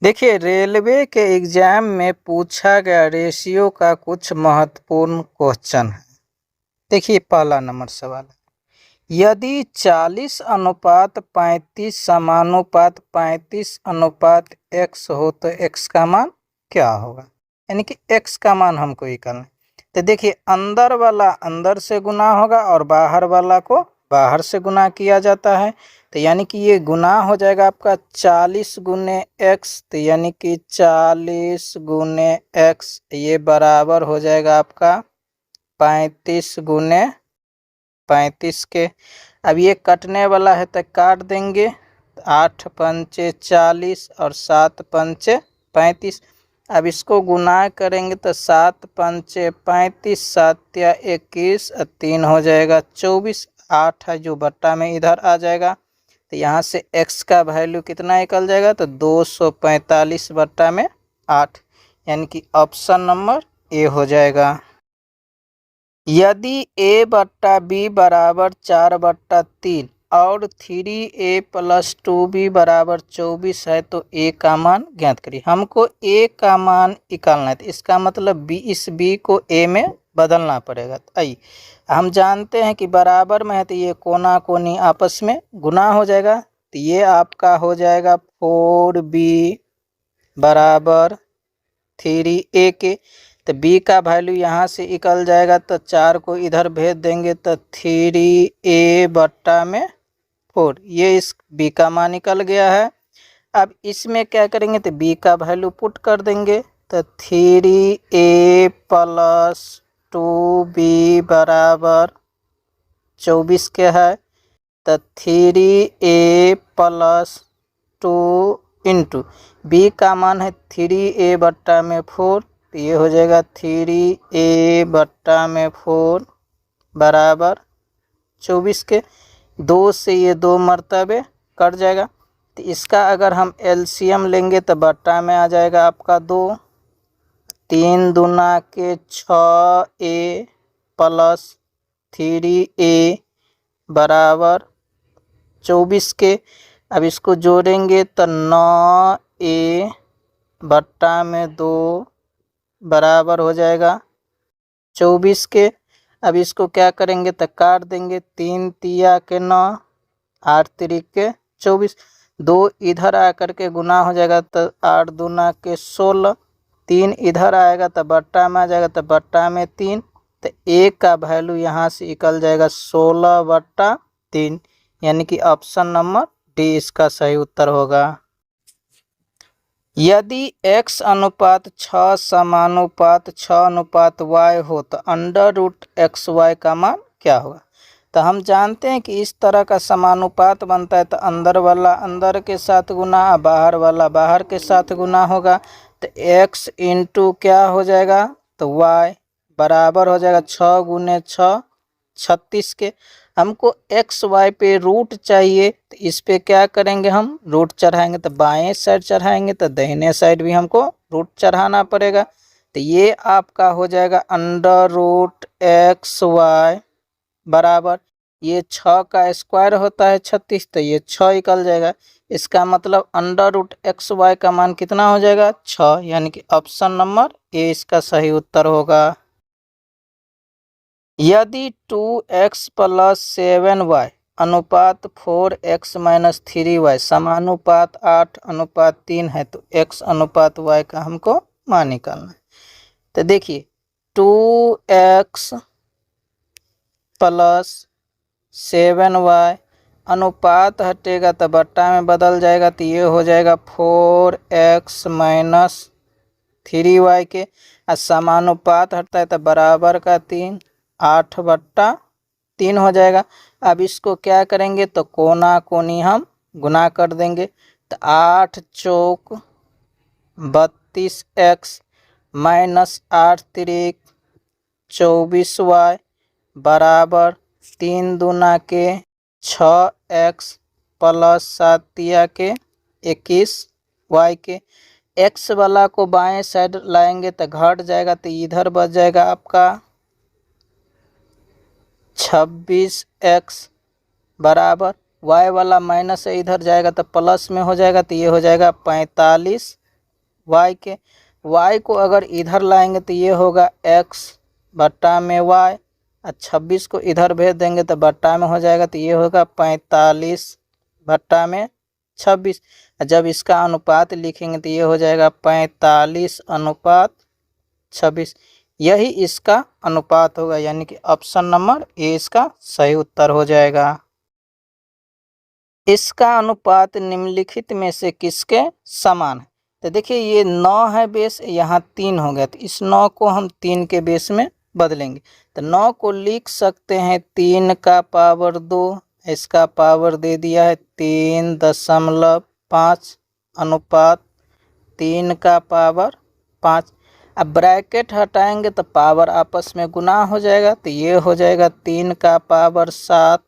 देखिए, रेलवे के एग्जाम में पूछा गया रेशियो का कुछ महत्वपूर्ण क्वेश्चन है। देखिए, पहला नंबर सवाल है, यदि 40:35 समानुपात 35:x हो तो x का मान क्या होगा? यानी कि x का मान हमको निकालना है। तो देखिए, अंदर वाला अंदर से गुना होगा और बाहर वाला को बाहर से गुना किया जाता है। तो यानी कि ये गुना हो जाएगा आपका 40 गुने x, तो यानी कि 40 गुने x ये बराबर हो जाएगा आपका 35 गुने 35 के। अब ये कटने वाला है तो काट देंगे, 8 पंचे 40 और 7 पंचे 35। अब इसको गुना करेंगे तो 7 पंचे 35, 7 या 21 और 3 हो जाएगा 24। 8 है जो बट्टा में इधर आ जाएगा, तो यहाँ से x का वैल्यू कितना निकल जाएगा? तो 245 बट्टा में 8, यानी कि ऑप्शन नंबर ए हो जाएगा। यदि a बट्टा b बराबर 4/3 और 3a + 2b बराबर 24 है तो a का मान ज्ञात करिए। हमको a का मान निकालना है, तो इसका मतलब b, इस b को a में बदलना पड़ेगा। तो आइए, हम जानते हैं कि बराबर में है तो ये कोना कोनी आपस में गुना हो जाएगा, तो ये आपका हो जाएगा 4b बराबर 3a के। तो b का वैल्यू यहाँ से निकल जाएगा, तो 4 को इधर भेज देंगे तो 3a बट्टा में 4, ये इस b का मान निकल गया है। अब इसमें क्या करेंगे? तो b का वैल्यू पुट कर देंगे, तो 3a + 2b बराबर 24 के है। तो 3a + 2 इंटू b का मान है 3a बट्टा में 4, तो ये हो जाएगा 3a बट्टा में 4 बराबर 24 के। 2 से ये 2 मरतबे कट जाएगा, तो इसका अगर हम एलसीएम लेंगे तो बट्टा में आ जाएगा आपका 2। 3 दूना के 6a + 3a बराबर 24 के। अब इसको जोड़ेंगे तो 9a बट्टा में 2 बराबर हो जाएगा 24 के। अब इसको क्या करेंगे? तो काट देंगे, 3 तिया के 9, 8 तिरिक के 24। 2 इधर आकर के गुना हो जाएगा तो 8 दूना के 16। 3 इधर आएगा तो बट्टा में आ जाएगा, तो बट्टा में 3, तो a का वैल्यू यहाँ से निकल जाएगा 16/3, यानी कि ऑप्शन नंबर डी इसका सही उत्तर होगा। यदि x/6 समानुपात 6/y हो तो √xy का मान क्या होगा? तो हम जानते हैं कि इस तरह का समानुपात बनता है तो अंदर वाला अंदर के साथ गुना, बाहर वाला बाहर के साथ गुना होगा। तो x इंटू क्या हो जाएगा? तो y बराबर हो जाएगा 6 गुने 6 36 के। हमको एक्स वाई पे रूट चाहिए, तो इस पे क्या करेंगे? हम रूट चढ़ाएंगे, तो बाएं साइड चढ़ाएंगे तो दाहिने साइड भी हमको रूट चढ़ाना पड़ेगा। तो ये आपका हो जाएगा √xy बराबर, ये 6 का स्क्वायर होता है 36, तो ये 6 निकल जाएगा। इसका मतलब √xy का मान कितना हो जाएगा? 6, यानी कि ऑप्शन नंबर ए इसका सही उत्तर होगा। यदि 2x + 7y अनुपात 4x - 3y समानुपात 8:3 है तो x/y का हमको मान निकालना है। तो देखिए, 2x + 7y अनुपात हटेगा तो बट्टा में बदल जाएगा, तो ये हो जाएगा 4x - 3y के। और समानुपात हटता है तो बराबर का 3, 8/3 हो जाएगा। अब इसको क्या करेंगे? तो कोना कोनी हम गुना कर देंगे, तो 8 चौक 32x - 8 तिरिक 24y बराबर 3 दूना के 6x + 7 तिया के 21y के। x वाला को बाएं साइड लाएंगे तो घट जाएगा, तो इधर बच जाएगा आपका 26x बराबर y वाला माइनस इधर जाएगा तो प्लस में हो जाएगा, तो ये हो जाएगा 45 y के, y को अगर इधर लाएंगे तो ये होगा x बट्टा में y, और 26 को इधर भेज देंगे तो बट्टा में हो जाएगा, तो ये होगा 45 बट्टा में 26। जब इसका अनुपात लिखेंगे तो ये हो जाएगा 45 अनुपात 26। यही इसका अनुपात होगा, यानी कि ऑप्शन नंबर ए इसका सही उत्तर हो जाएगा। इसका अनुपात निम्नलिखित में से किसके समान है? तो देखिए ये 9 है बेस, यहाँ 3 हो गया, तो इस 9 को हम 3 के बेस में बदलेंगे। तो 9 को लिख सकते हैं 3 का पावर 2, इसका पावर दे दिया है 3.5 अनुपात 3 का पावर 5। अब ब्रैकेट हटाएंगे तो पावर आपस में गुना हो जाएगा, तो ये हो जाएगा 3 का पावर 7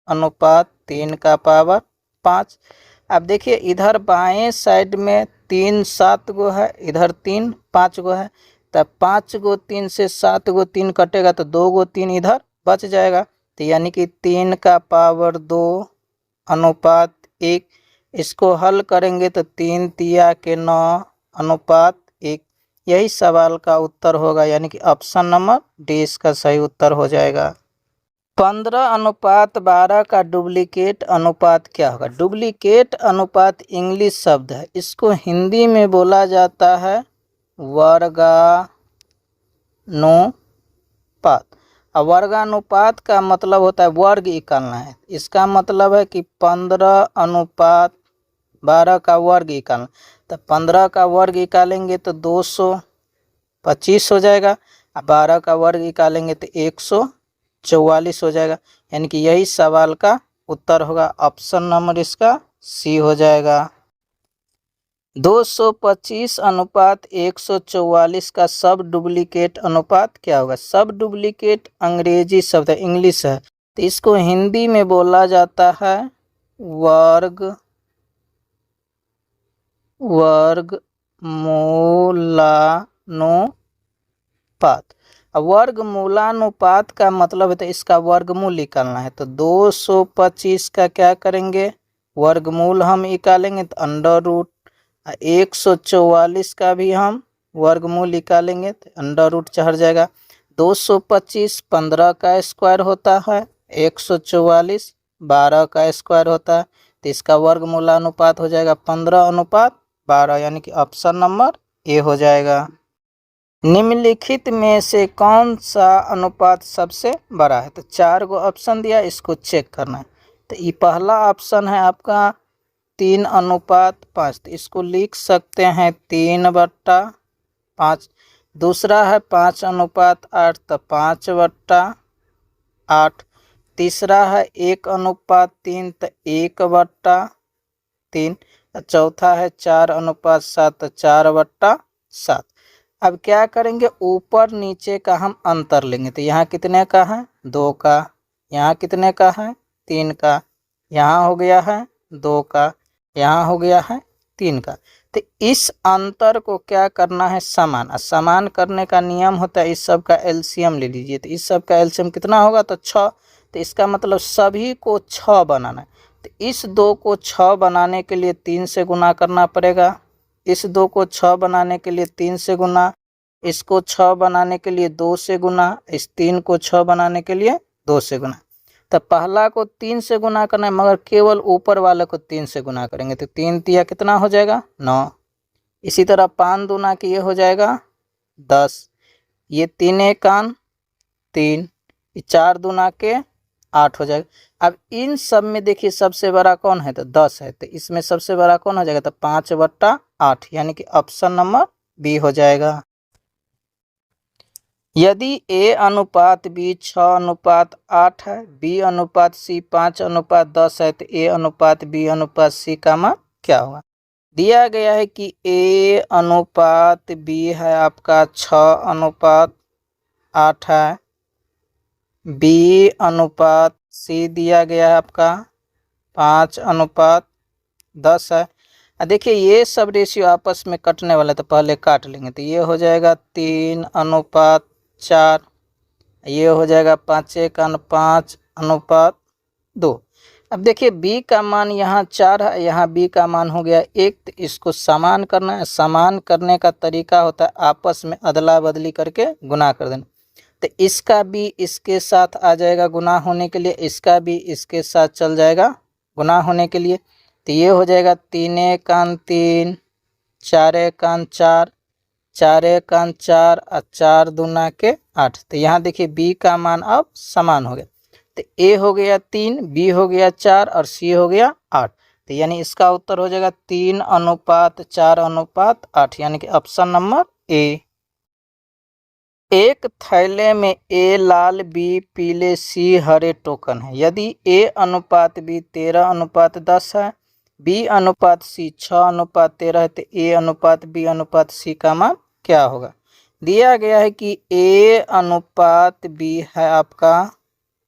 अनुपात 3 का पावर 5। अब देखिए इधर बाएं साइड में 3 7 गो है, इधर 3 5 गो है, तब 5 गो 3 से 7 गो 3 कटेगा तो 2 गो 3 इधर बच जाएगा, तो यानी कि 3 का पावर 2 अनुपात 1। इसको हल करेंगे तो 3 तिया के 9 अनुपात 1। यही सवाल का उत्तर होगा, यानी कि ऑप्शन नंबर डी इसका सही उत्तर हो जाएगा। 15 अनुपात 12 का डुप्लीकेट अनुपात क्या होगा? डुप्लीकेट अनुपात इंग्लिश शब्द है, इसको हिंदी में बोला जाता है वर्गानुपात। और वर्गानुपात का मतलब होता है वर्ग निकालना है। इसका मतलब है कि 15 अनुपात 12 का वर्ग निकालना, तो 15 का वर्ग निकालेंगे तो 225 हो जाएगा, और 12 का वर्ग निकालेंगे तो 144 हो जाएगा, यानी कि यही सवाल का उत्तर होगा। ऑप्शन नंबर इसका सी हो जाएगा। 225 अनुपात 144 का सब डुप्लीकेट अनुपात क्या होगा? सब डुप्लीकेट अंग्रेजी शब्द है, इंग्लिश है, तो इसको हिंदी में बोला जाता है वर्गमूलानुपात। वर्गमूलानुपात का मतलब है तो इसका वर्गमूल निकालना है, तो 225 का क्या करेंगे वर्गमूल हम निकालेंगे, तो अंडर रूट। 144 का भी हम वर्गमूल निकालेंगे तो अंडर रूट चढ़ जाएगा। 225 15 का स्क्वायर होता है, 144 12 का स्क्वायर होता है, तो इसका वर्गमूलानुपात हो जाएगा 15 अनुपात 12, यानी कि ऑप्शन नंबर ए हो जाएगा। निम्नलिखित में से कौन सा अनुपात सबसे बड़ा है? तो 4 गो ऑप्शन दिया, इसको चेक करना है। तो ये पहला ऑप्शन है आपका 3 अनुपात 5, तो इसको लिख सकते हैं 3/5। दूसरा है 5 अनुपात 8, तो 5/8। तीसरा है 1 अनुपात 3, तो 1/3। चौथा है 4 अनुपात 7, तो 4/7। अब क्या करेंगे, ऊपर नीचे का हम अंतर लेंगे, तो यहाँ कितने का है 2 का, यहाँ कितने का है 3 का, यहाँ हो गया है 2 का, यहाँ हो गया है 3 का। तो इस अंतर को क्या करना है समान, समान करने का नियम होता है इस सब का एलसीएम ले लीजिए, तो इस सब का एलसीएम कितना होगा तो 6। तो इसका मतलब सभी को 6 बनाना है, तो इस 2 को 6 बनाने के लिए 3 से गुना करना पड़ेगा, इस 2 को 6 बनाने के लिए 3 से गुना, इसको 6 बनाने के लिए 2 से गुना, इस 3 को 6 बनाने के लिए 2 से गुना। तो पहला को 3 से गुना करना है, मगर केवल ऊपर वाले को 3 से गुना करेंगे, तो 3 तिया कितना हो जाएगा 9। इसी तरह 5 दूना के ये हो जाएगा 10, ये 3 1 3, 4 दूना के 8 हो जाएगा। अब इन सब में देखिए सबसे बड़ा कौन है तो 10 है, तो इसमें सबसे बड़ा कौन हो जाएगा तो 5/8, यानी कि ऑप्शन नंबर बी हो जाएगा। यदि ए अनुपात बी 6 अनुपात 8 है, बी अनुपात सी 5 अनुपात 10 है, तो ए अनुपात बी अनुपात सी का मान क्या होगा? दिया गया है कि ए अनुपात बी है आपका 6 अनुपात 8 है, बी अनुपात सी दिया गया है आपका 5 अनुपात 10 है। देखिए ये सब रेशियो आपस में कटने वाला है, तो पहले काट लेंगे, तो ये हो जाएगा 3 अनुपात 4, ये हो जाएगा 5 1 5 अनुपात 2। अब देखिए b का मान यहाँ 4 है, यहाँ b का मान हो गया 1, तो इसको समान करना है। समान करने का तरीका होता है आपस में अदला बदली करके गुना कर देना। तो इसका भी इसके साथ आ जाएगा गुना होने के लिए, इसका भी इसके साथ चल जाएगा गुना होने के लिए। तो ये हो जाएगा 3 एकान 3, 4 एकान 4, 4 एकान 4 और 4 दूना के 8। तो यहाँ देखिए b का मान अब समान हो गया। तो a हो गया 3, b हो गया 4 और c हो गया 8। तो यानी इसका उत्तर हो जाएगा 3:4:8, यानी कि ऑप्शन नंबर ए। एक थैले में a लाल, b पीले, c हरे टोकन है। यदि a:b 13:10 है, b:c 6:13 है, तो a:b:c का मान क्या होगा? दिया गया है कि a:b है आपका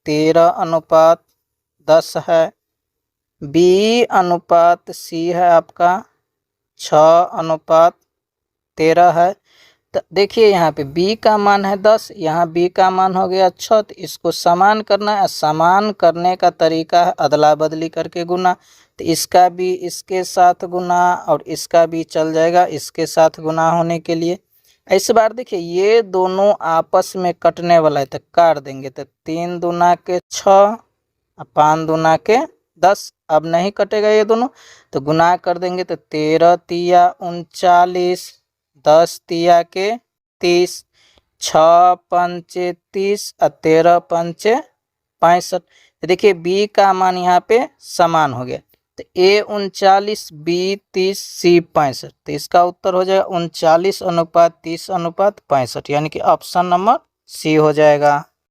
13:10 है, b:c है आपका 6:13 है। तो देखिए यहाँ पे b का मान है 10, यहाँ b का मान हो गया 6। तो इसको समान करना है। समान करने का तरीका है अदला बदली करके गुना। तो इसका भी इसके साथ गुना और इसका भी चल जाएगा इसके साथ गुना होने के लिए। इस बार देखिए ये दोनों आपस में कटने वाला है, तो काट देंगे। तो 3 दूना के 6 और 5 दूना के 10। अब नहीं कटेगा ये दोनों, तो गुना कर देंगे। तो 13 तिया 39, 10 तिया के 30, 6 पंचे 30 और 13 पंचे 65। तो देखिए b का मान यहाँ पे समान हो गया। तो a 39, b 30, c 65। तो इसका उत्तर हो जाएगा 39:30:65, यानी कि ऑप्शन नंबर सी हो जाएगा।